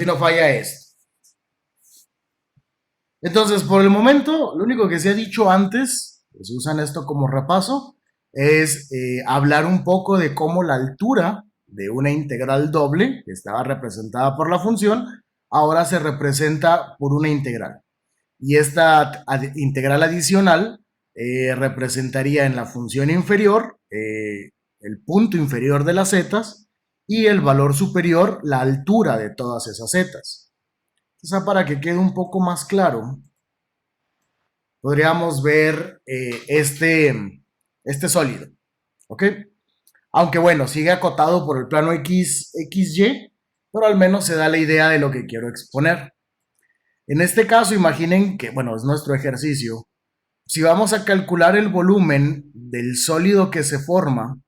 Si no falla esto. Entonces, por el momento, lo único que se ha dicho antes, pues usan esto como repaso, es hablar un poco de cómo la altura de una integral doble, que estaba representada por la función, ahora se representa por una integral. Y esta integral adicional representaría en la función inferior el punto inferior de las zetas y el valor superior la altura de todas esas zetas. O sea, para que quede un poco más claro, podríamos ver este sólido, ¿ok? Aunque bueno, sigue acotado por el plano XY, pero al menos se da la idea de lo que quiero exponer. En este caso, imaginen que, bueno, es nuestro ejercicio. Si vamos a calcular el volumen del sólido que se forma,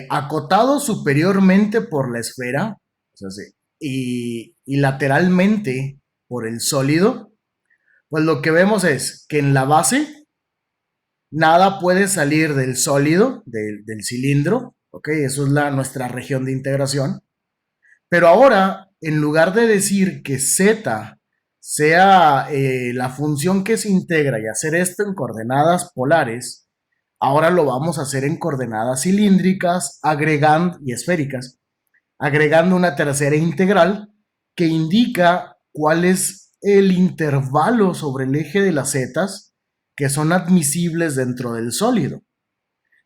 acotado superiormente por la esfera, o sea, sí, y lateralmente por el sólido, pues lo que vemos es que en la base nada puede salir del sólido, del cilindro, ¿ok? Eso es nuestra región de integración. Pero ahora, en lugar de decir que z sea la función que se integra y hacer esto en coordenadas polares, ahora lo vamos a hacer en coordenadas cilíndricas agregando, y esféricas, agregando una tercera integral que indica cuál es el intervalo sobre el eje de las zetas que son admisibles dentro del sólido.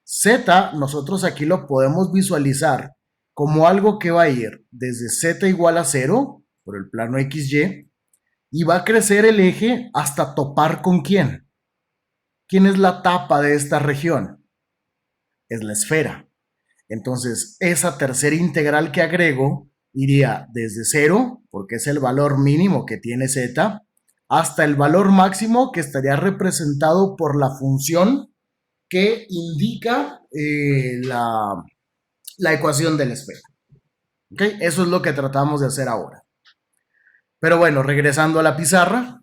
Z, nosotros aquí lo podemos visualizar como algo que va a ir desde z igual a 0 por el plano XY y va a crecer el eje hasta topar con quién. ¿Quién es la tapa de esta región? Es la esfera. Entonces, esa tercera integral que agrego iría desde 0, porque es el valor mínimo que tiene z, hasta el valor máximo que estaría representado por la función que indica la ecuación de la esfera. ¿Okay? Eso es lo que tratamos de hacer ahora. Pero bueno, regresando a la pizarra,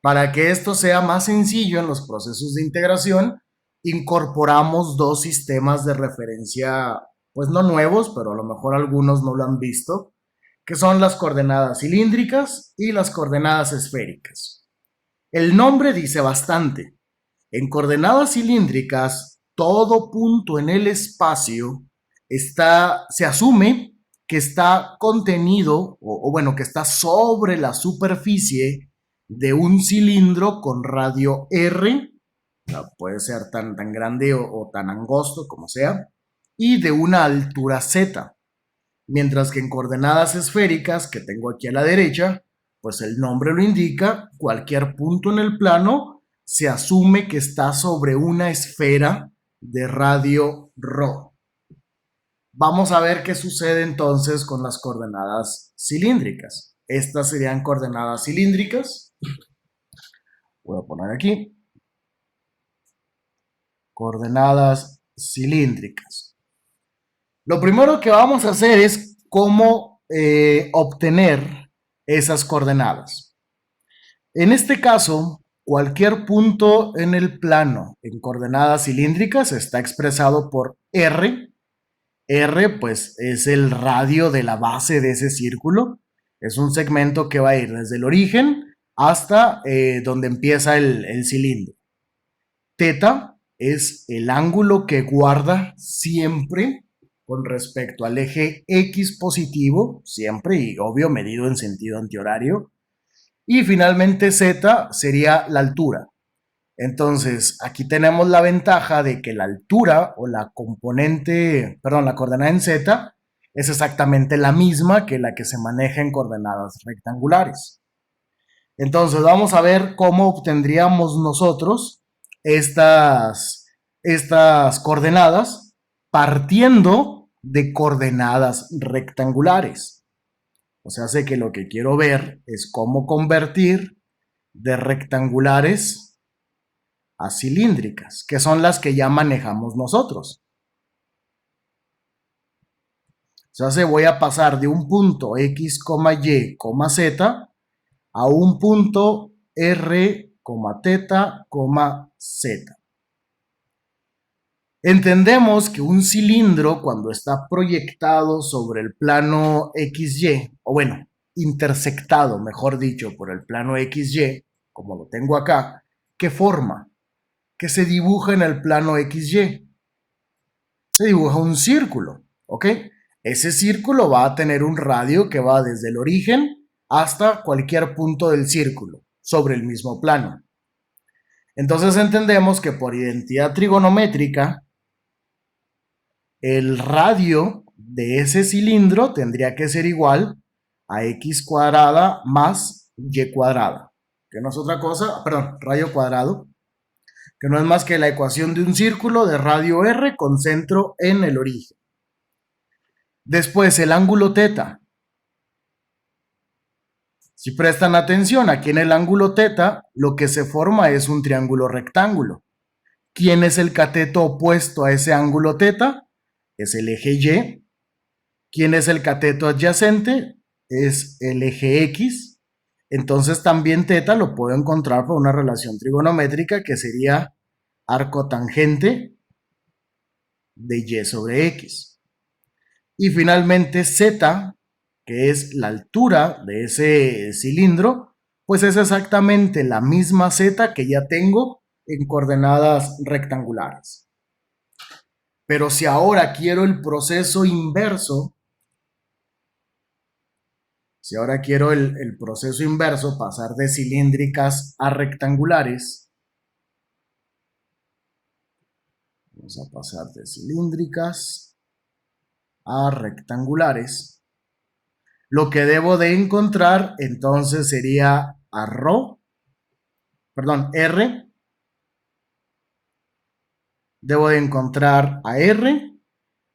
para que esto sea más sencillo en los procesos de integración, incorporamos dos sistemas de referencia, pues no nuevos, pero a lo mejor algunos no lo han visto, que son las coordenadas cilíndricas y las coordenadas esféricas. El nombre dice bastante. En coordenadas cilíndricas, todo punto en el espacio se asume que está contenido, o bueno, que está sobre la superficie de un cilindro con radio R, o sea, puede ser tan grande o tan angosto como sea, y de una altura Z. Mientras que en coordenadas esféricas, que tengo aquí a la derecha, pues el nombre lo indica, cualquier punto en el plano se asume que está sobre una esfera de radio ρ. Vamos a ver qué sucede entonces con las coordenadas cilíndricas. Estas serían coordenadas cilíndricas. Voy a poner aquí. Coordenadas cilíndricas. Lo primero que vamos a hacer es cómo obtener esas coordenadas. En este caso, cualquier punto en el plano en coordenadas cilíndricas está expresado por R. R, pues, es el radio de la base de ese círculo. Es un segmento que va a ir desde el origen hasta donde empieza el cilindro. Teta es el ángulo que guarda siempre con respecto al eje X positivo, siempre y obvio medido en sentido antihorario. Y finalmente Z sería la altura. Entonces, aquí tenemos la ventaja de que la altura o la componente, perdón, la coordenada en Z es exactamente la misma que la que se maneja en coordenadas rectangulares. Entonces, vamos a ver cómo obtendríamos nosotros estas coordenadas partiendo de coordenadas rectangulares. O sea, sé que lo que quiero ver es cómo convertir de rectangulares a cilíndricas, que son las que ya manejamos nosotros. O sea, voy a pasar de un punto X, Y, Z a un punto R, teta, Z. Entendemos que un cilindro, cuando está proyectado sobre el plano XY, o bueno, intersectado, mejor dicho, por el plano XY, como lo tengo acá, ¿qué forma? ¿Qué se dibuja en el plano XY? Se dibuja un círculo, ¿ok? Ese círculo va a tener un radio que va desde el origen hasta cualquier punto del círculo, sobre el mismo plano. Entonces entendemos que por identidad trigonométrica, el radio de ese cilindro tendría que ser igual a x cuadrada más y cuadrada, que no es otra cosa, perdón, radio cuadrado, que no es más que la ecuación de un círculo de radio r con centro en el origen. Después, el ángulo teta. Si prestan atención, aquí en el ángulo teta, lo que se forma es un triángulo rectángulo. ¿Quién es el cateto opuesto a ese ángulo teta? Es el eje Y. ¿Quién es el cateto adyacente? Es el eje X. Entonces también teta lo puedo encontrar por una relación trigonométrica que sería arco tangente de Y sobre X. Y finalmente Z, que es la altura de ese cilindro, pues es exactamente la misma Z que ya tengo en coordenadas rectangulares. Pero si ahora quiero el proceso inverso, pasar de cilíndricas a rectangulares, vamos a pasar de cilíndricas a rectangulares, lo que debo de encontrar entonces sería R, debo de encontrar a R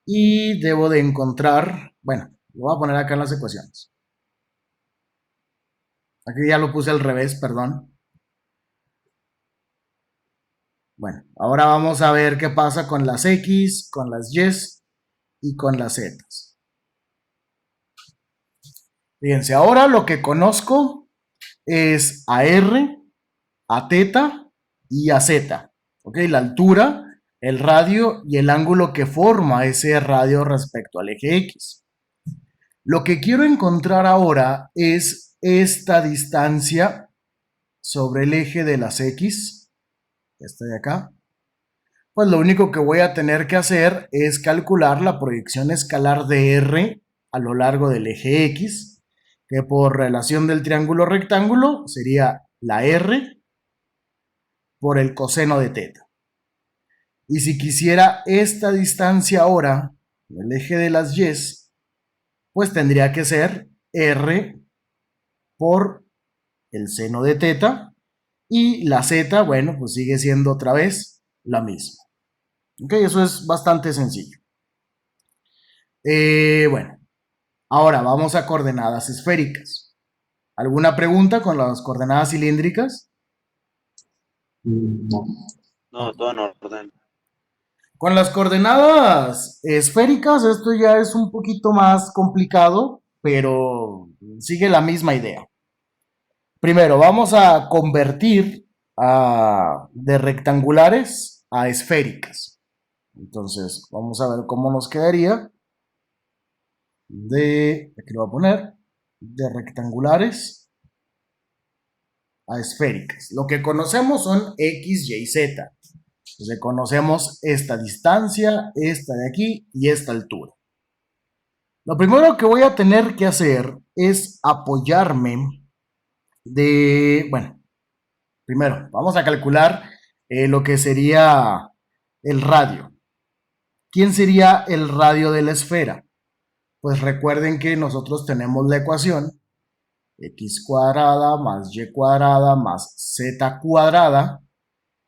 y debo de encontrar, bueno, lo voy a poner acá en las ecuaciones. Aquí ya lo puse al revés, perdón. Bueno, ahora vamos a ver qué pasa con las X, con las Y y con las Z. Fíjense, ahora lo que conozco es a R, a teta y a Z. ¿Ok? La altura, el radio y el ángulo que forma ese radio respecto al eje X. Lo que quiero encontrar ahora es esta distancia sobre el eje de las X, esta de acá. Pues lo único que voy a tener que hacer es calcular la proyección escalar de R a lo largo del eje X, que por relación del triángulo rectángulo sería la R por el coseno de teta. Y si quisiera esta distancia ahora del eje de las Y, pues tendría que ser R por el seno de teta, y la Z, bueno, pues sigue siendo otra vez la misma. Ok, eso es bastante sencillo. Bueno, ahora vamos a coordenadas esféricas. ¿Alguna pregunta con las coordenadas cilíndricas? No. No, todo en orden. Con las coordenadas esféricas, esto ya es un poquito más complicado, pero sigue la misma idea. Primero, vamos a convertir de rectangulares a esféricas. Entonces, vamos a ver cómo nos quedaría aquí lo voy a poner, de rectangulares a esféricas. Lo que conocemos son X, Y, Z. Entonces, conocemos esta distancia, esta de aquí y esta altura. Lo primero que voy a tener que hacer es apoyarme bueno, primero vamos a calcular lo que sería el radio. ¿Quién sería el radio de la esfera? Pues recuerden que nosotros tenemos la ecuación x cuadrada más y cuadrada más z cuadrada.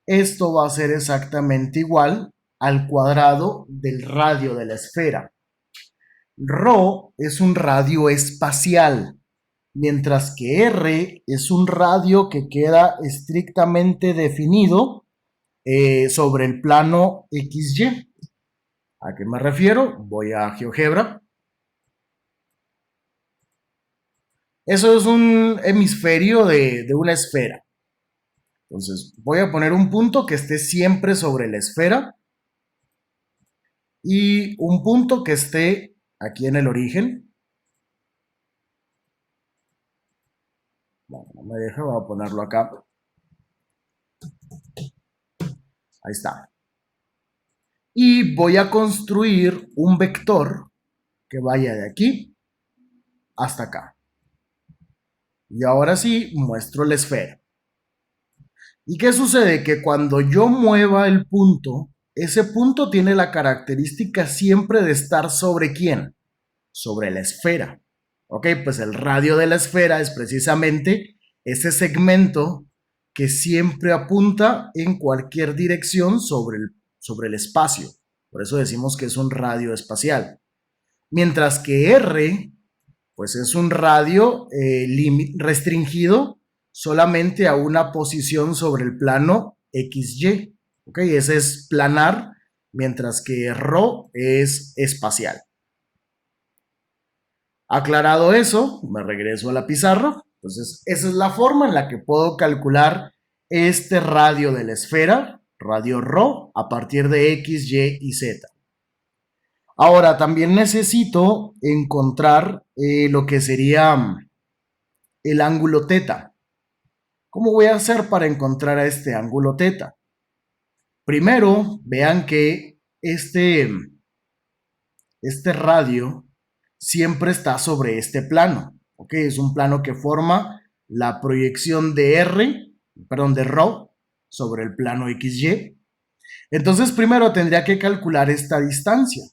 Esto va a ser exactamente igual al cuadrado del radio de la esfera. Rho es un radio espacial, mientras que R es un radio que queda estrictamente definido sobre el plano XY. ¿A qué me refiero? Voy a GeoGebra. Eso es un hemisferio de una esfera. Entonces, voy a poner un punto que esté siempre sobre la esfera y un punto que esté aquí en el origen. Bueno, no me deja, voy a ponerlo acá. Ahí está. Y voy a construir un vector que vaya de aquí hasta acá. Y ahora sí, muestro la esfera. ¿Y qué sucede? Que cuando yo mueva el punto, ese punto tiene la característica siempre de estar sobre ¿quién? Sobre la esfera. Ok, pues el radio de la esfera es precisamente ese segmento que siempre apunta en cualquier dirección sobre el espacio. Por eso decimos que es un radio espacial. Mientras que R, pues es un radio restringido solamente a una posición sobre el plano XY. ¿Ok? Ese es planar, mientras que ρ es espacial. Aclarado eso, me regreso a la pizarra. Entonces, esa es la forma en la que puedo calcular este radio de la esfera, radio ρ, a partir de X, Y y Z. Ahora, también necesito encontrar lo que sería el ángulo teta. ¿Cómo voy a hacer para encontrar a este ángulo teta? Primero, vean que este radio siempre está sobre este plano. ¿Ok? Es un plano que forma la proyección de de ρ sobre el plano XY. Entonces, primero tendría que calcular esta distancia.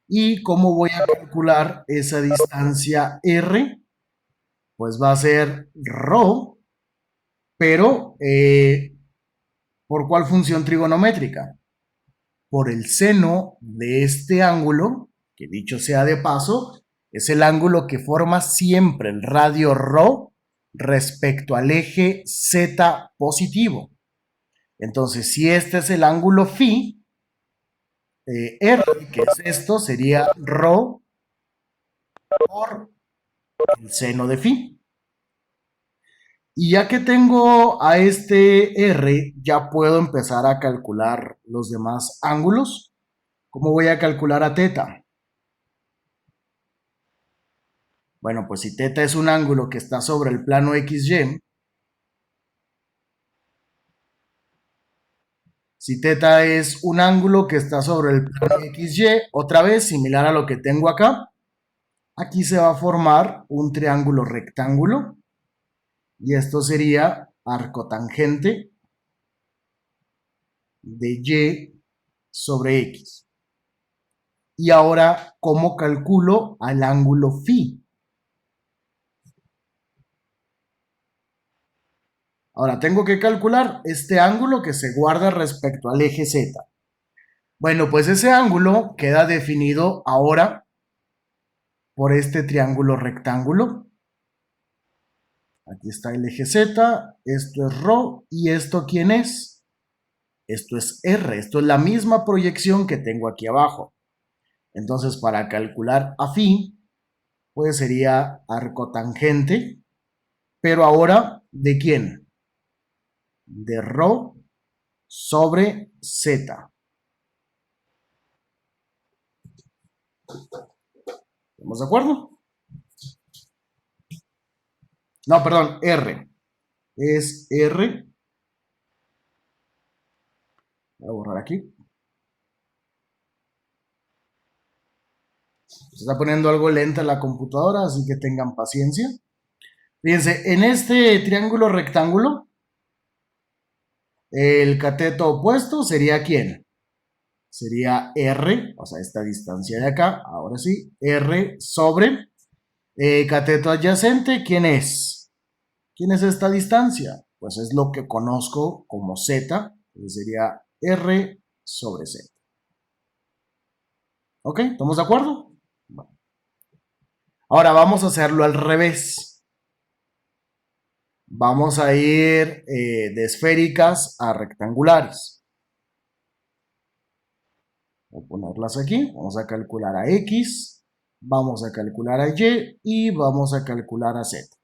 ¿Y cómo voy a calcular esa distancia R? Pues va a ser ρ, pero ¿por cuál función trigonométrica? Por el seno de este ángulo, que dicho sea de paso, es el ángulo que forma siempre el radio ρ respecto al eje Z positivo. Entonces, si este es el ángulo phi, R, que es esto, sería ρ por el seno de phi. Y ya que tengo a este R, ya puedo empezar a calcular los demás ángulos. ¿Cómo voy a calcular a teta? Bueno, pues si teta es un ángulo que está sobre el plano XY, si teta es un ángulo que está sobre el plano XY, otra vez similar a lo que tengo acá, aquí se va a formar un triángulo rectángulo y esto sería arcotangente de Y sobre X. Y ahora, ¿cómo calculo al ángulo phi? Ahora tengo que calcular este ángulo que se guarda respecto al eje Z. Bueno, pues ese ángulo queda definido ahora por este triángulo rectángulo. Aquí está el eje Z, esto es ρ y esto ¿quién es? Esto es R, esto es la misma proyección que tengo aquí abajo. Entonces, para calcular a phi, pues sería arcotangente, pero ahora, ¿de quién? De ρ sobre Z. ¿Estamos de acuerdo? No, perdón, R. Es R. Voy a borrar aquí. Se está poniendo algo lenta la computadora, así que tengan paciencia. Fíjense, en este triángulo rectángulo, el cateto opuesto sería ¿quién? Sería R, o sea, esta distancia de acá, ahora sí, R sobre cateto adyacente, ¿quién es? ¿Quién es esta distancia? Pues es lo que conozco como Z, que sería R sobre Z. ¿Ok? ¿Estamos de acuerdo? Bueno. Ahora vamos a hacerlo al revés. Vamos a ir de esféricas a rectangulares. Voy a ponerlas aquí. Vamos a calcular a X, vamos a calcular a Y y vamos a calcular a Z.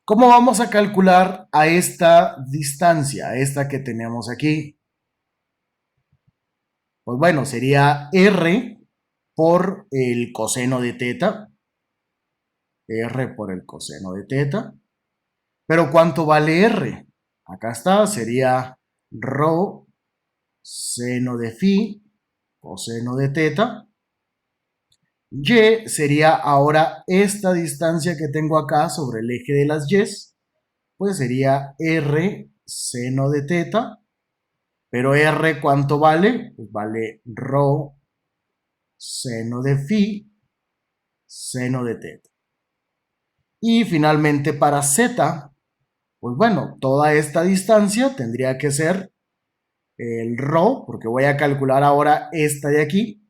¿Cómo vamos a calcular a esta distancia, a esta que tenemos aquí? Pues bueno, sería R por el coseno de teta. R por el coseno de teta. Pero ¿cuánto vale R? Acá está, sería rho seno de phi coseno de teta. Y sería ahora esta distancia que tengo acá sobre el eje de las y, pues sería R seno de teta. Pero R, ¿cuánto vale? Pues vale rho seno de phi seno de teta. Y finalmente para Z, pues bueno, toda esta distancia tendría que ser el rho, porque voy a calcular ahora esta de aquí.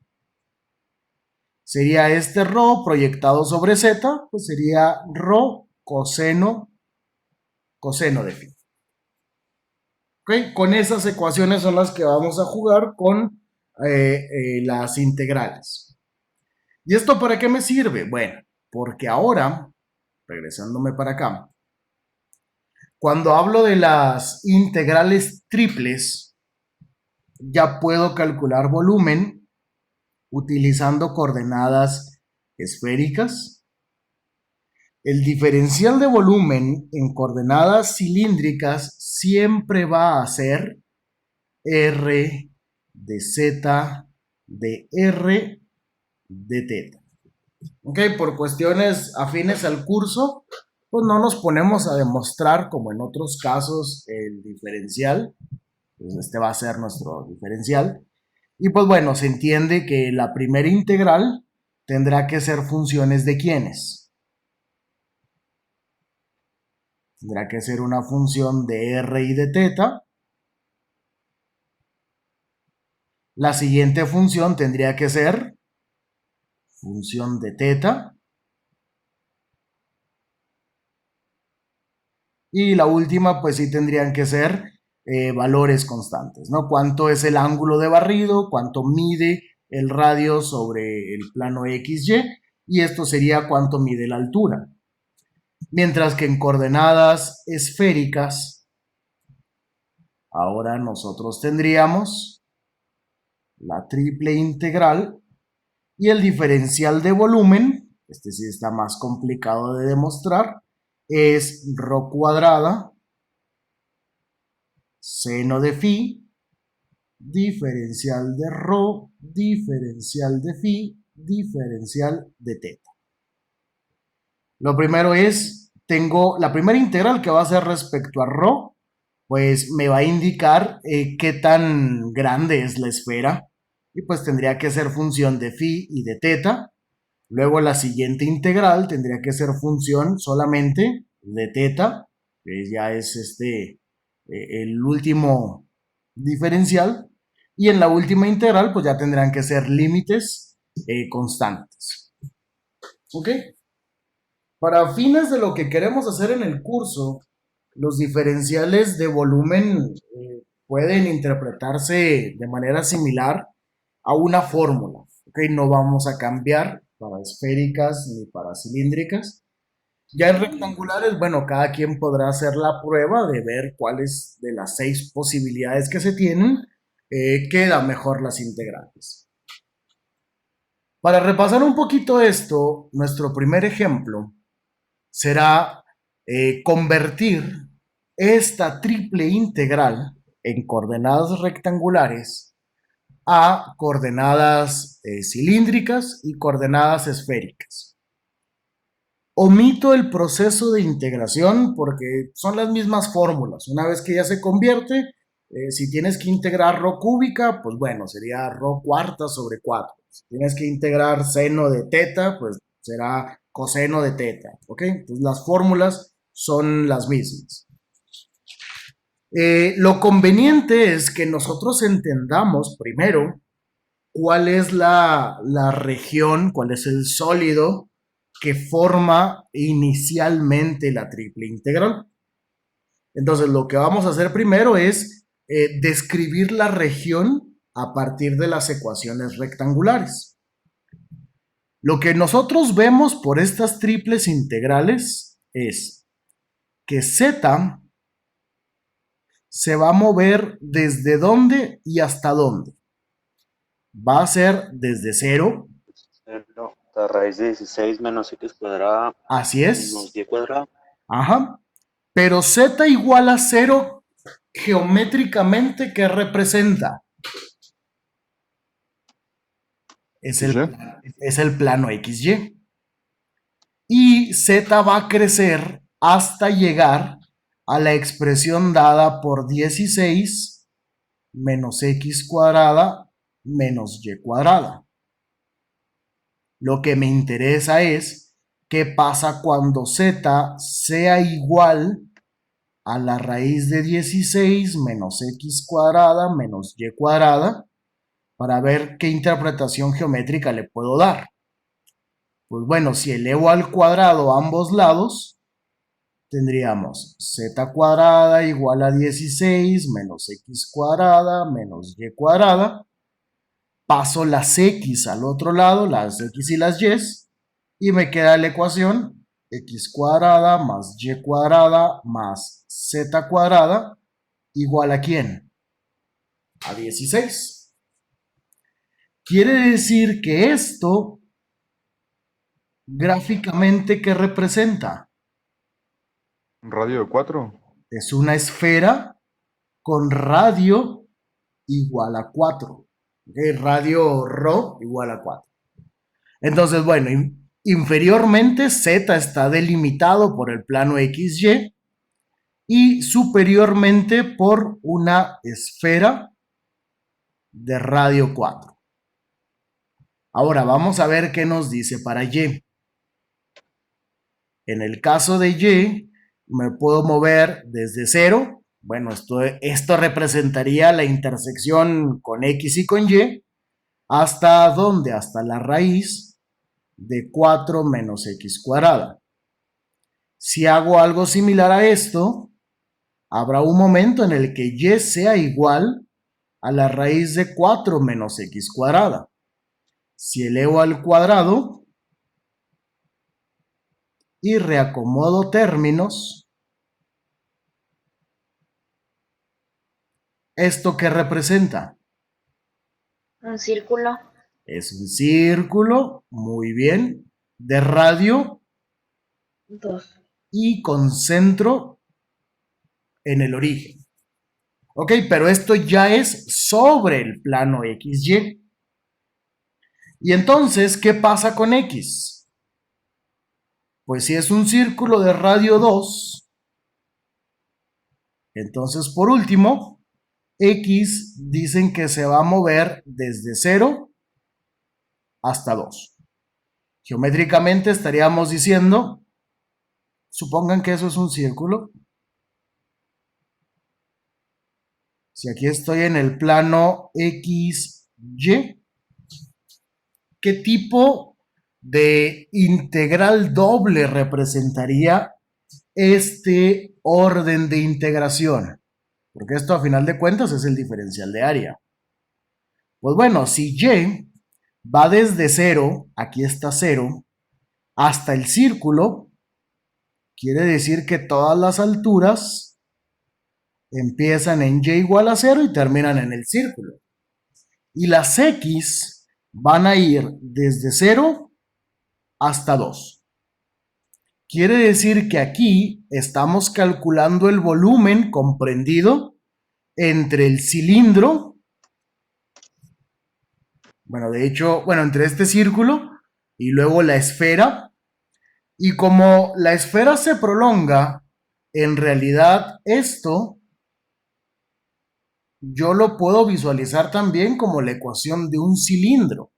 Sería este rho proyectado sobre Z, pues sería rho coseno de phi. ¿Okay? Con esas ecuaciones son las que vamos a jugar con las integrales. ¿Y esto para qué me sirve? Bueno, porque ahora, regresándome para acá, cuando hablo de las integrales triples, ya puedo calcular volumen utilizando coordenadas esféricas. El diferencial de volumen en coordenadas cilíndricas siempre va a ser R de Z de R de teta. Ok, por cuestiones afines al curso, pues no nos ponemos a demostrar como en otros casos el diferencial. Pues este va a ser nuestro diferencial. Y pues bueno, se entiende que la primera integral tendrá que ser funciones de quiénes. Tendrá que ser una función de R y de teta. La siguiente función tendría que ser función de teta. Y la última, pues sí tendrían que ser valores constantes, ¿no? ¿Cuánto es el ángulo de barrido? ¿Cuánto mide el radio sobre el plano XY? Y esto sería cuánto mide la altura. Mientras que en coordenadas esféricas, ahora nosotros tendríamos la triple integral y el diferencial de volumen, este sí está más complicado de demostrar, es rho cuadrada seno de phi, diferencial de rho, diferencial de phi, diferencial de teta. Lo primero es, tengo la primera integral que va a ser respecto a rho, pues me va a indicar qué tan grande es la esfera y pues tendría que ser función de phi y de teta. Luego la siguiente integral tendría que ser función solamente de teta, que ya es el último diferencial. Y en la última integral pues ya tendrán que ser límites constantes. ¿Ok? Para fines de lo que queremos hacer en el curso, los diferenciales de volumen pueden interpretarse de manera similar a una fórmula. ¿Okay? No vamos a cambiar para esféricas ni para cilíndricas. Ya en rectangulares, bueno, cada quien podrá hacer la prueba de ver cuáles de las 6 posibilidades que se tienen queda mejor las integrales. Para repasar un poquito esto, nuestro primer ejemplo será convertir esta triple integral en coordenadas rectangulares a coordenadas cilíndricas y coordenadas esféricas. Omito el proceso de integración porque son las mismas fórmulas. Una vez que ya se convierte, si tienes que integrar rho cúbica, pues bueno, sería rho cuarta sobre 4. Si tienes que integrar seno de teta, pues será coseno de teta. ¿Ok? Entonces las fórmulas son las mismas. Lo conveniente es que nosotros entendamos primero cuál es la región, cuál es el sólido que forma inicialmente la triple integral. Entonces, lo que vamos a hacer primero es describir la región a partir de las ecuaciones rectangulares. Lo que nosotros vemos por estas triples integrales es que Z se va a mover desde dónde y hasta dónde. Va a ser desde 0 La raíz de 16 menos x cuadrada Así menos es. y cuadrada. Ajá. Pero z igual a cero geométricamente, ¿qué representa? Es XY. es el plano XY. Y z va a crecer hasta llegar a la expresión dada por 16 menos x cuadrada menos y cuadrada. Lo que me interesa es qué pasa cuando z sea igual a la raíz de 16 menos x cuadrada menos y cuadrada para ver qué interpretación geométrica le puedo dar. Pues bueno, si elevo al cuadrado ambos lados, tendríamos z cuadrada igual a 16 menos x cuadrada menos y cuadrada. Paso las x al otro lado, las x y las y me queda la ecuación x cuadrada más y cuadrada más z cuadrada igual a ¿quién? A 16. Quiere decir que esto gráficamente, ¿qué representa? Un radio de 4. Es una esfera con radio igual a 4. ¿Okay? Radio ρ igual a 4. Entonces, bueno, inferiormente z está delimitado por el plano XY y superiormente por una esfera de radio 4. Ahora vamos a ver qué nos dice para Y. En el caso de Y, me puedo mover desde 0. Bueno, esto representaría la intersección con X y con Y. ¿Hasta dónde? Hasta la raíz de 4 menos X cuadrada. Si hago algo similar a esto, habrá un momento en el que Y sea igual a la raíz de 4 menos X cuadrada. Si elevo al cuadrado y reacomodo términos, ¿esto qué representa? Un círculo. Es un círculo, muy bien, de radio 2. y con centro en el origen. Ok, pero esto ya es sobre el plano XY. Y entonces, ¿qué pasa con X? Pues si es un círculo de radio 2, entonces por último, X dicen que se va a mover desde 0 hasta 2. Geométricamente estaríamos diciendo, supongan que eso es un círculo. Si aquí estoy en el plano XY, ¿qué tipo de integral doble representaría este orden de integración? Porque esto a final de cuentas es el diferencial de área. Pues bueno, si Y va desde 0, aquí está 0, hasta el círculo, quiere decir que todas las alturas empiezan en Y igual a 0 y terminan en el círculo. Y las X van a ir desde 0 hasta 2. Quiere decir que aquí estamos calculando el volumen comprendido entre el cilindro, entre este círculo y luego la esfera. Y como la esfera se prolonga, en realidad esto yo lo puedo visualizar también como la ecuación de un cilindro.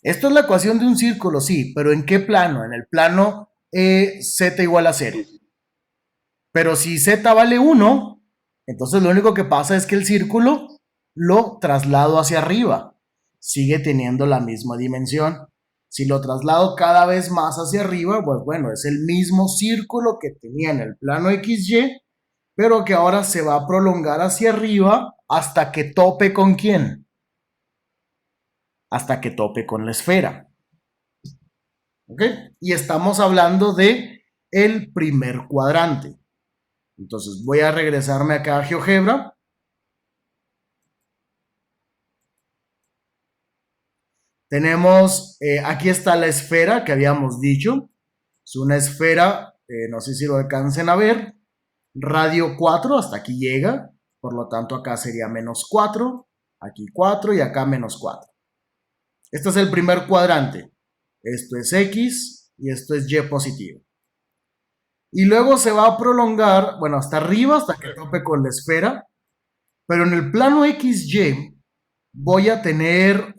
Esto es la ecuación de un círculo, sí, pero ¿en qué plano? En el plano z igual a 0. Pero si z vale 1, entonces lo único que pasa es que el círculo lo traslado hacia arriba. Sigue teniendo la misma dimensión. Si lo traslado cada vez más hacia arriba, pues bueno, es el mismo círculo que tenía en el plano XY, pero que ahora se va a prolongar hacia arriba hasta que tope con ¿quién? Hasta que tope con la esfera. ¿Ok? Y estamos hablando de el primer cuadrante. Entonces voy a regresarme acá a GeoGebra. Tenemos, aquí está la esfera que habíamos dicho. Es una esfera, no sé si lo alcancen a ver, radio 4, hasta aquí llega. Por lo tanto, acá sería menos 4, aquí 4 y acá menos 4. Este es el primer cuadrante. Esto es X y esto es Y positivo. Y luego se va a prolongar, bueno, hasta arriba, hasta que tope con la esfera. Pero en el plano XY voy a tener,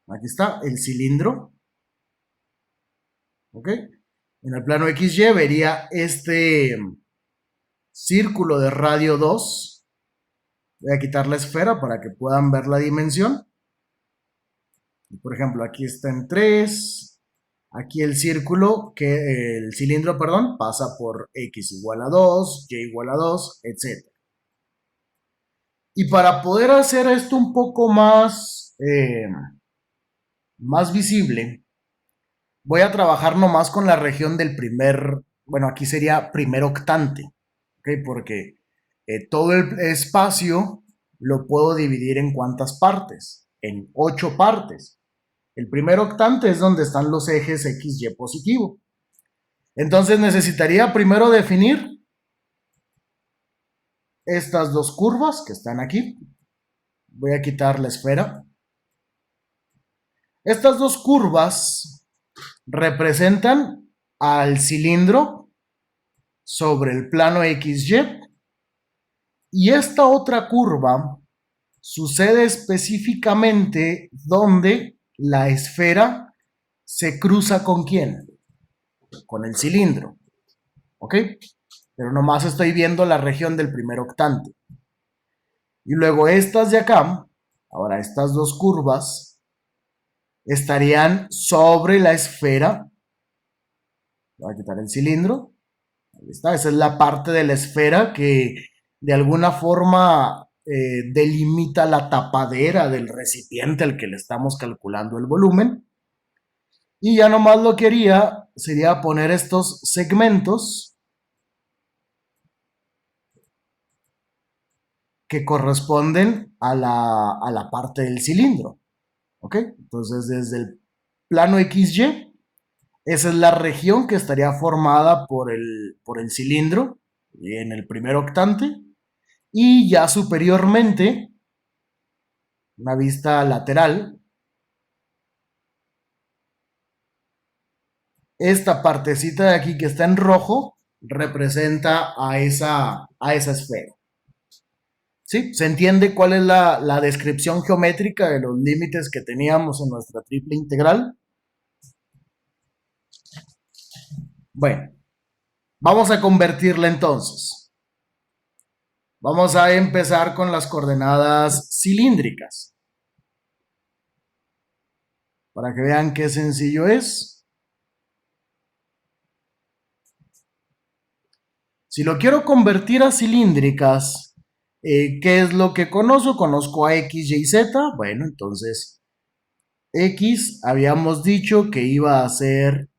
aquí está, el cilindro. ¿Ok? En el plano XY vería este círculo de radio 2. Voy a quitar la esfera para que puedan ver la dimensión. Por ejemplo, aquí está en 3. Aquí el cilindro, perdón, pasa por X igual a 2, Y igual a 2, etc. Y para poder hacer esto un poco más visible, voy a trabajar nomás con la región del bueno, aquí sería primer octante, ¿ok? Porque todo el espacio lo puedo dividir en ¿cuántas partes? En 8 partes. El primer octante es donde están los ejes X, Y positivo. Entonces necesitaría primero definir estas dos curvas que están aquí. Voy a quitar la esfera. Estas dos curvas representan al cilindro sobre el plano XY y esta otra curva sucede específicamente donde la esfera se cruza ¿con quién? Con el cilindro. ¿Ok? Pero nomás estoy viendo la región del primer octante. Y luego estas de acá, ahora estas dos curvas, estarían sobre la esfera. Voy a quitar el cilindro. Ahí está, esa es la parte de la esfera que de alguna forma delimita la tapadera del recipiente al que le estamos calculando el volumen. Y ya nomás lo que haría sería poner estos segmentos que corresponden a la parte del cilindro. ¿Ok? Entonces desde el plano XY, esa es la región que estaría formada por el cilindro en el primer octante. Y ya superiormente, una vista lateral, esta partecita de aquí que está en rojo representa a esa esfera. ¿Sí? ¿Se entiende cuál es la descripción geométrica de los límites que teníamos en nuestra triple integral? Bueno, vamos a convertirla entonces. Vamos a empezar con las coordenadas cilíndricas. Para que vean qué sencillo es. Si lo quiero convertir a cilíndricas, ¿qué es lo que conozco? Conozco a X, Y, Z. Bueno, entonces X habíamos dicho que iba a ser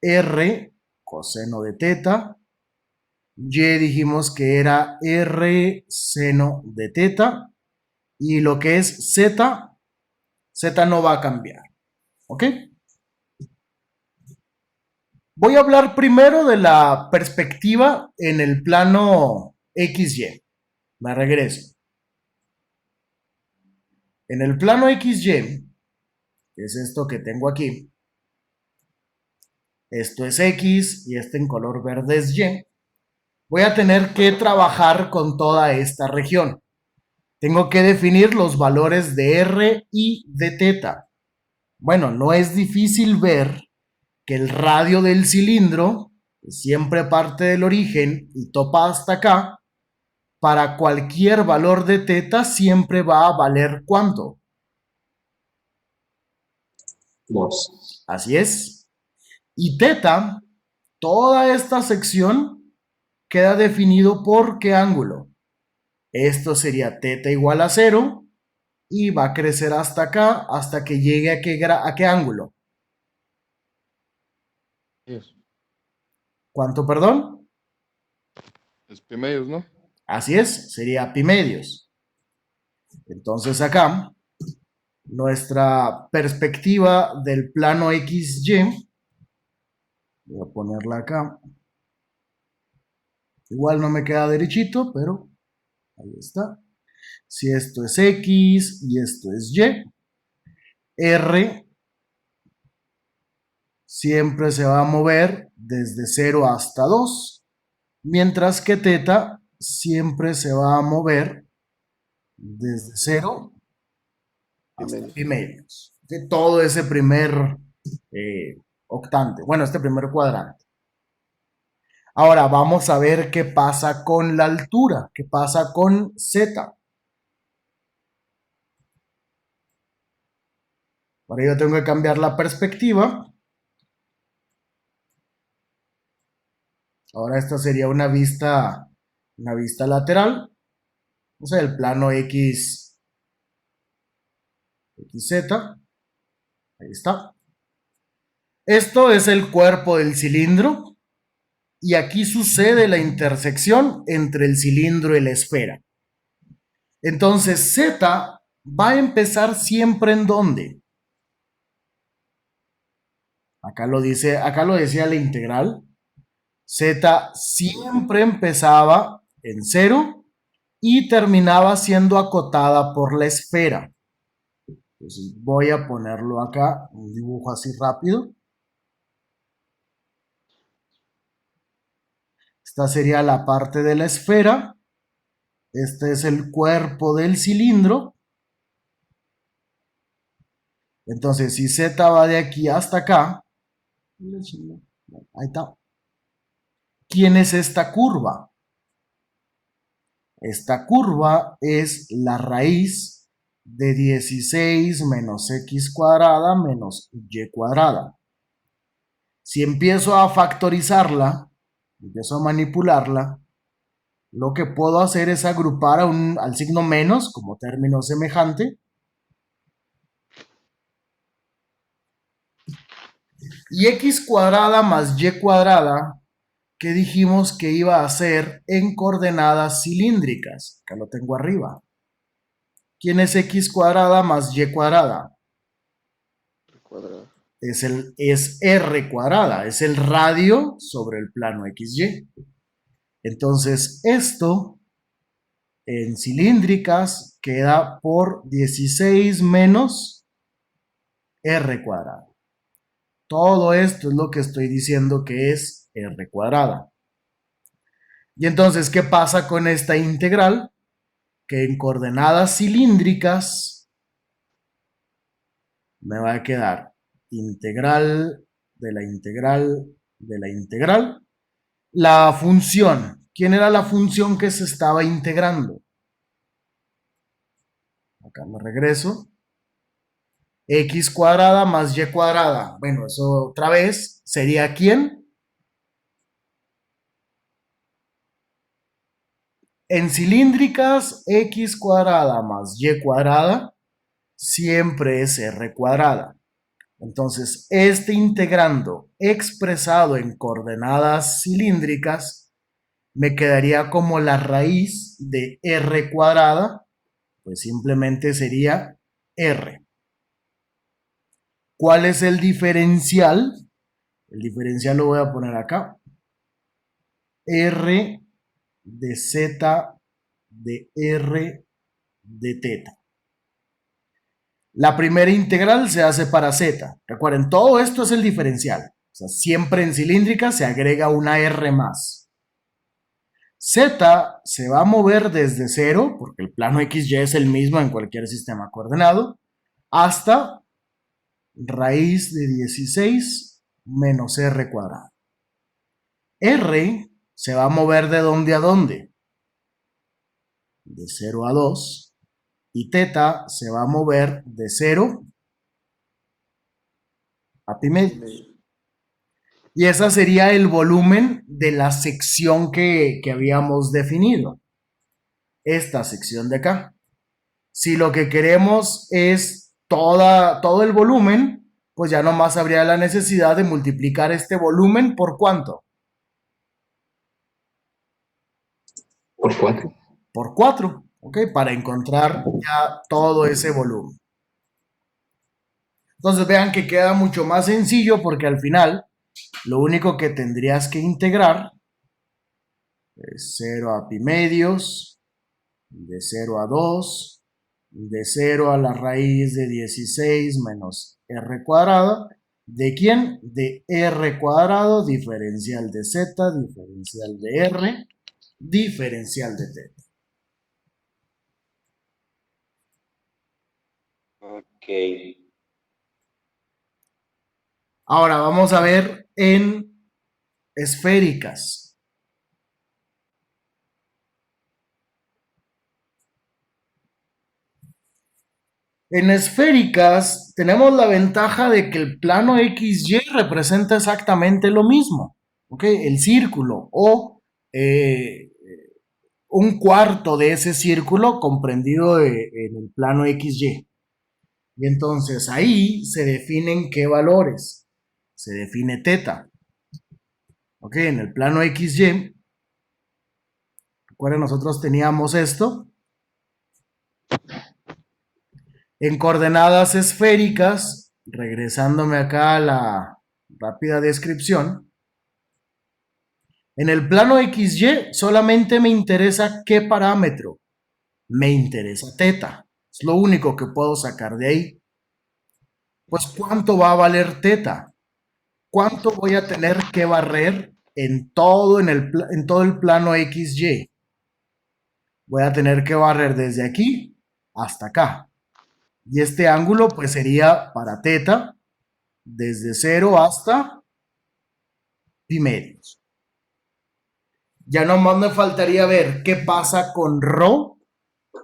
R coseno de teta. Y dijimos que era R seno de teta. Y lo que es Z, Z no va a cambiar. ¿Ok? Voy a hablar primero de la perspectiva en el plano XY. Me regreso. En el plano XY, que es esto que tengo aquí, esto es X y este en color verde es Y, voy a tener que trabajar con toda esta región. Tengo que definir los valores de R y de teta. Bueno, no es difícil ver que el radio del cilindro siempre parte del origen y topa hasta acá. Para cualquier valor de teta siempre va a valer ¿cuánto? 2. Así es. Y teta, toda esta sección queda definido por ¿qué ángulo? Esto sería teta igual a 0 y va a crecer hasta acá hasta que llegue a qué ángulo. ¿Cuánto, perdón? Es pi medios, ¿no? Así es, sería pi medios. Entonces acá nuestra perspectiva del plano XY. Voy a ponerla acá. Igual no me queda derechito, pero ahí está. Si esto es X y esto es Y, R siempre se va a mover desde 0 hasta 2, mientras que teta siempre se va a mover desde 0 hasta pi medios. De todo ese primer octante, bueno, este primer cuadrante. Ahora vamos a ver qué pasa con la altura, qué pasa con Z. Para ello tengo que cambiar la perspectiva. Ahora esta sería una vista lateral. O sea, el plano XZ. Ahí está. Esto es el cuerpo del cilindro. Y aquí sucede la intersección entre el cilindro y la esfera. Entonces Z va a empezar siempre en ¿dónde? Acá lo decía la integral. Z siempre empezaba en 0 y terminaba siendo acotada por la esfera. Entonces voy a ponerlo acá, un dibujo así rápido. Esta sería la parte de la esfera. Este es el cuerpo del cilindro. Entonces, si Z va de aquí hasta acá, ahí está. ¿Quién es esta curva? Esta curva es la raíz de 16 menos x cuadrada menos y cuadrada. Si empiezo a factorizarla, empiezo a manipularla, lo que puedo hacer es agrupar al signo menos como término semejante. Y x cuadrada más y cuadrada, que dijimos que iba a ser en coordenadas cilíndricas. Acá lo tengo arriba. ¿Quién es x cuadrada más y cuadrada? Cuadrado. Es r cuadrada, es el radio sobre el plano XY. Entonces esto en cilíndricas queda por 16 menos r cuadrada. Todo esto es lo que estoy diciendo que es r cuadrada. Y entonces, ¿qué pasa con esta integral? Que en coordenadas cilíndricas me va a quedar integral de la integral de la integral. La función. ¿Quién era la función que se estaba integrando? Acá me regreso. X cuadrada más y cuadrada. Bueno, eso otra vez sería ¿quién? En cilíndricas, x cuadrada más y cuadrada siempre es r cuadrada. Entonces, este integrando expresado en coordenadas cilíndricas me quedaría como la raíz de r cuadrada, pues simplemente sería r. ¿Cuál es el diferencial? El diferencial lo voy a poner acá. R de z de r de teta. La primera integral se hace para z. Recuerden, todo esto es el diferencial. O sea, siempre en cilíndrica se agrega una r más. Z se va a mover desde 0, porque el plano XY es el mismo en cualquier sistema coordenado, hasta raíz de 16 menos r cuadrado. R se va a mover de dónde a dónde? De 0 a 2. Y teta se va a mover de 0 a pi medios. Y ese sería el volumen de la sección que habíamos definido. Esta sección de acá. Si lo que queremos es todo el volumen, pues ya nomás habría la necesidad de multiplicar este volumen por ¿cuánto? Por 4. Por 4, ¿ok? Para encontrar ya todo ese volumen. Entonces vean que queda mucho más sencillo porque al final lo único que tendrías que integrar es 0 a pi medios, de 0 a 2, de 0 a la raíz de 16 menos r cuadrado. ¿De quién? De r cuadrado, diferencial de z, diferencial de r, diferencial de t. Ok. Ahora vamos a ver en esféricas. En esféricas tenemos la ventaja de que el plano XY representa exactamente lo mismo, ¿ok? El círculo o un cuarto de ese círculo comprendido en el plano XY. Y entonces ahí se definen qué valores. Se define teta. ¿Ok? En el plano XY, recuerden, nosotros teníamos esto. En coordenadas esféricas, regresándome acá a la rápida descripción, en el plano XY solamente me interesa qué parámetro. Me interesa teta. Es lo único que puedo sacar de ahí. Pues ¿cuánto va a valer teta? ¿Cuánto voy a tener que barrer en todo, en todo el plano XY? Voy a tener que barrer desde aquí hasta acá. Y este ángulo pues sería para teta desde 0 hasta pi medios. Ya nomás me faltaría ver qué pasa con rho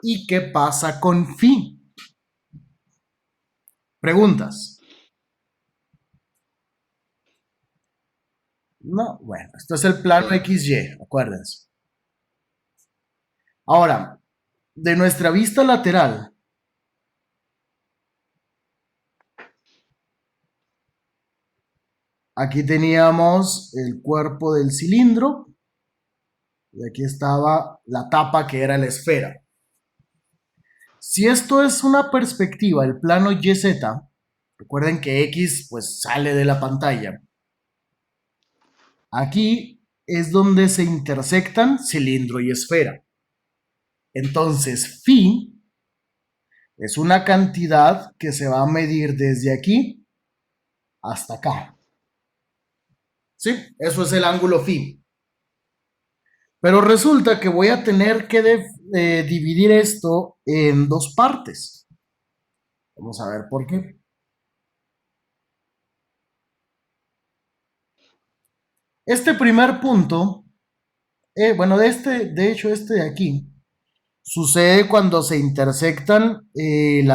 y qué pasa con phi. ¿Preguntas? No, bueno, esto es el plano XY, acuérdense. Ahora, de nuestra vista lateral, aquí teníamos el cuerpo del cilindro y aquí estaba la tapa que era la esfera. Si esto es una perspectiva, el plano YZ, recuerden que X pues sale de la pantalla. Aquí es donde se intersectan cilindro y esfera. Entonces, phi es una cantidad que se va a medir desde aquí hasta acá. ¿Sí? Eso es el ángulo phi. Pero resulta que voy a tener que dividir esto en dos partes. Vamos a ver por qué. Este primer punto, bueno, de hecho este de aquí, sucede cuando se intersectan el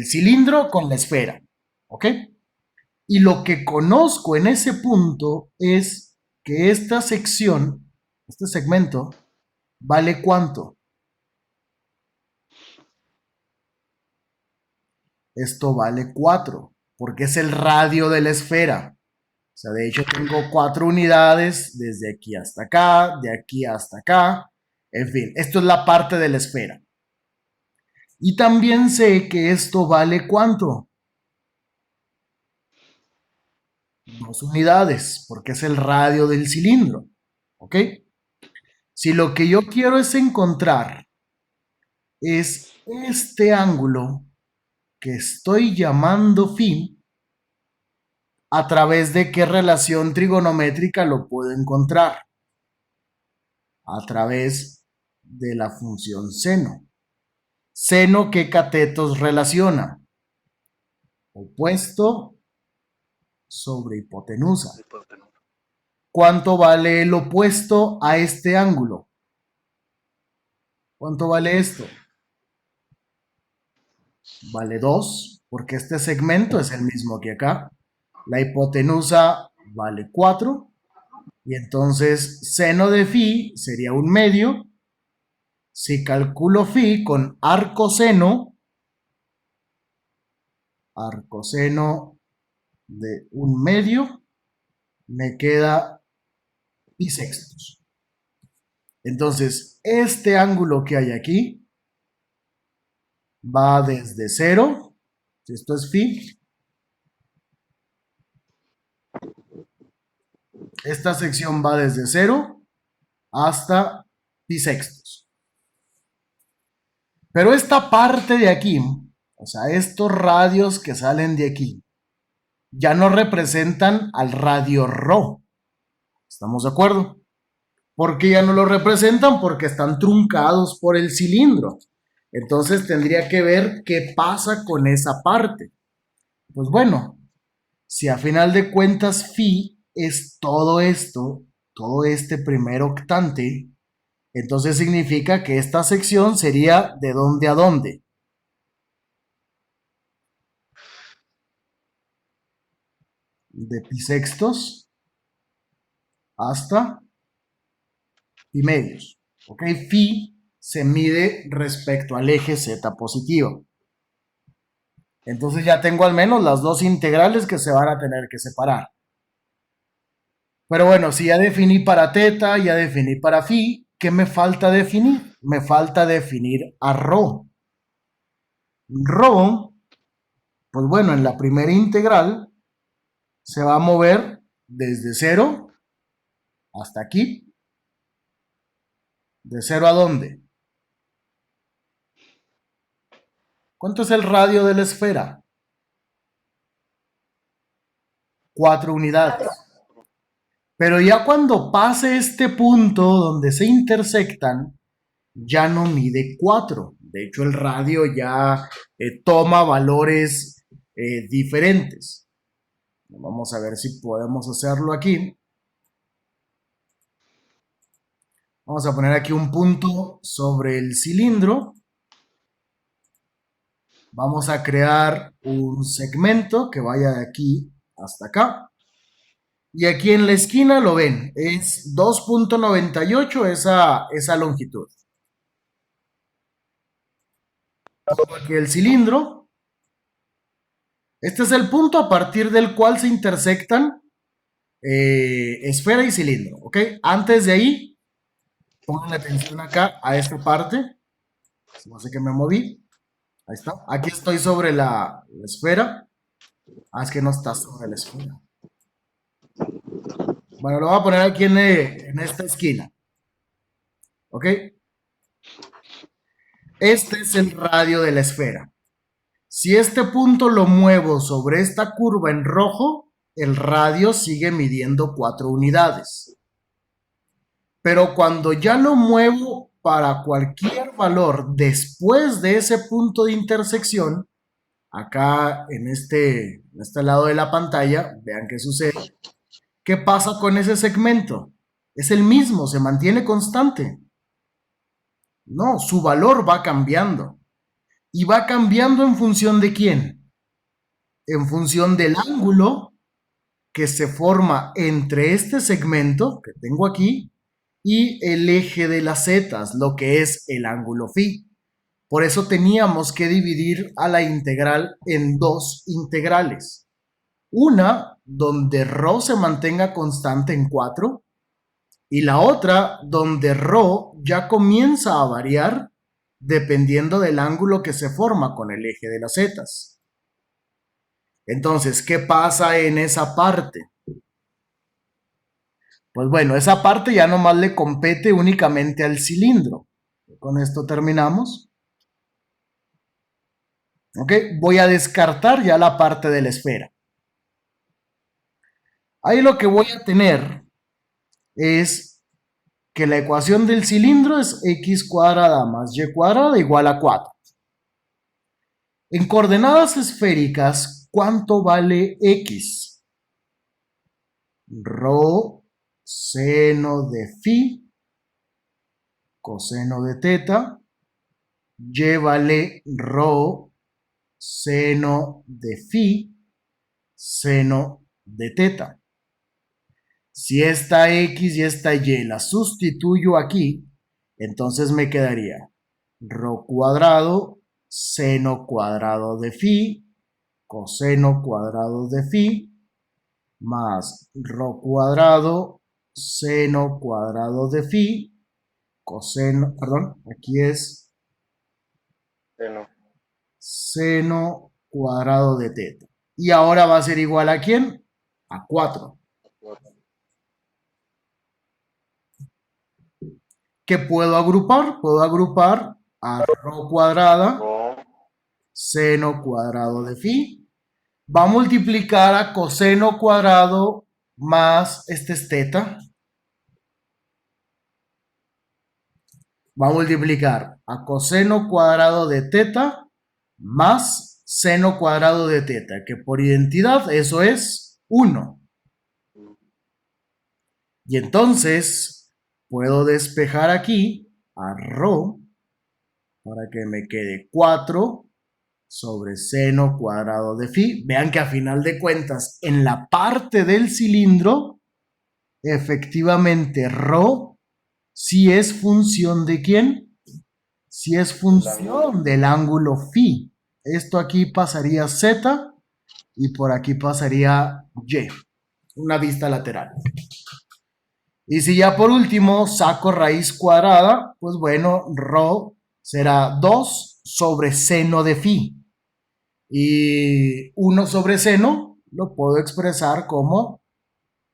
cilindro con la esfera. ¿Ok? Y lo que conozco en ese punto es que esta sección, este segmento, ¿vale cuánto? Esto vale 4, porque es el radio de la esfera. O sea, de hecho tengo 4 unidades desde aquí hasta acá, de aquí hasta acá. En fin, esto es la parte de la esfera. Y también sé que esto vale ¿cuánto? 2 unidades, porque es el radio del cilindro. ¿Ok? Si lo que yo quiero es encontrar es este ángulo que estoy llamando phi, ¿a través de qué relación trigonométrica lo puedo encontrar? A través de la función seno. Seno, ¿qué catetos relaciona? Opuesto sobre hipotenusa. ¿Cuánto vale el opuesto a este ángulo? ¿Cuánto vale esto? Vale 2, porque este segmento es el mismo que acá. La hipotenusa vale 4. Y entonces seno de phi sería un medio. Si calculo phi con arcoseno de un medio, me queda pi sextos. Entonces, este ángulo que hay aquí va desde 0 Si esto es phi, esta sección va desde 0 hasta pi sextos. Pero esta parte de aquí, o sea, estos radios que salen de aquí, ya no representan al radio Rho. ¿Estamos de acuerdo? ¿Por qué ya no lo representan? Porque están truncados por el cilindro. Entonces tendría que ver qué pasa con esa parte. Pues bueno, si a final de cuentas phi es todo esto, todo este primer octante, entonces significa que esta sección sería de dónde a dónde. De pi sextos hasta pi medios. ¿Ok? Phi se mide respecto al eje z positivo. Entonces ya tengo al menos las dos integrales que se van a tener que separar. Pero bueno, si ya definí para teta, ya definí para phi, ¿qué me falta definir? Me falta definir a rho. Rho, pues bueno, en la primera integral se va a mover desde 0 hasta aquí. ¿De 0 a dónde? ¿Cuánto es el radio de la esfera? 4 unidades. Pero ya cuando pase este punto donde se intersectan, ya no mide 4. De hecho, el radio ya toma valores diferentes. Vamos a ver si podemos hacerlo aquí. Vamos a poner aquí un punto sobre el cilindro. Vamos a crear un segmento que vaya de aquí hasta acá. Y aquí en la esquina lo ven, es 2.98 esa longitud. Aquí el cilindro. Este es el punto a partir del cual se intersectan esfera y cilindro, ¿ok? Antes de ahí, pongan atención acá a esta parte. No sé que me moví. Ahí está. Aquí estoy sobre la esfera. Ah, es que no está sobre la esfera. Bueno, lo voy a poner aquí en esta esquina. ¿Ok? Este es el radio de la esfera. Si este punto lo muevo sobre esta curva en rojo, el radio sigue midiendo 4 unidades. Pero cuando ya lo muevo para cualquier valor después de ese punto de intersección, acá en este lado de la pantalla, vean qué sucede. ¿Qué pasa con ese segmento? Es el mismo, se mantiene constante. No, su valor va cambiando. ¿Y va cambiando en función de quién? En función del ángulo que se forma entre este segmento que tengo aquí y el eje de las zetas, lo que es el ángulo phi. Por eso teníamos que dividir a la integral en dos integrales. Una donde rho se mantenga constante en 4 y la otra donde rho ya comienza a variar dependiendo del ángulo que se forma con el eje de las zetas. Entonces, ¿qué pasa en esa parte? Pues bueno, esa parte ya nomás le compete únicamente al cilindro. Con esto terminamos. ¿Ok? Voy a descartar ya la parte de la esfera. Ahí lo que voy a tener es que la ecuación del cilindro es x cuadrada más y cuadrada igual a 4. En coordenadas esféricas, ¿cuánto vale x? Rho seno de phi coseno de teta, y vale rho seno de phi seno de teta. Si esta x y esta y la sustituyo aquí, entonces me quedaría rho cuadrado seno cuadrado de phi coseno cuadrado de phi más rho cuadrado seno cuadrado de phi coseno, perdón, aquí es Seno. seno cuadrado de teta. Y ahora va a ser igual ¿a quién? A 4. ¿Qué puedo agrupar? Puedo agrupar a rho cuadrada, seno cuadrado de phi. Va a multiplicar a coseno cuadrado más este es teta. Va a multiplicar a coseno cuadrado de teta más seno cuadrado de teta, que por identidad eso es 1. Y entonces puedo despejar aquí a rho para que me quede 4 sobre seno cuadrado de phi. Vean que a final de cuentas, en la parte del cilindro, efectivamente rho sí es función de ¿quién? Sí es función del ángulo phi. Esto aquí pasaría z y por aquí pasaría y. Una vista lateral. Y si ya por último saco raíz cuadrada, pues bueno, rho será 2 sobre seno de phi. Y 1 sobre seno lo puedo expresar como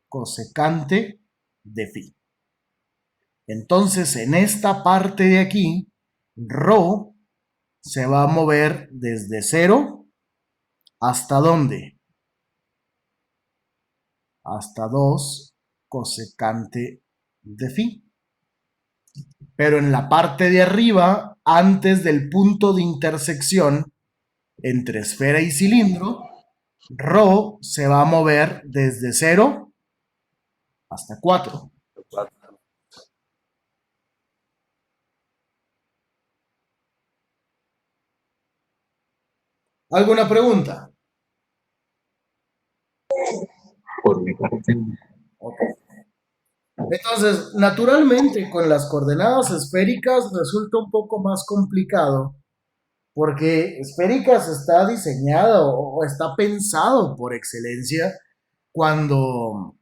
cosecante de phi. Entonces, en esta parte de aquí, rho se va a mover desde 0 hasta ¿dónde? Hasta 2 cosecante de phi. Pero en la parte de arriba, antes del punto de intersección entre esfera y cilindro, rho se va a mover desde 0 hasta 4. ¿Alguna pregunta? Por mi parte, Ok. Entonces, naturalmente, con las coordenadas esféricas resulta un poco más complicado, porque esféricas está diseñado o está pensado por excelencia cuando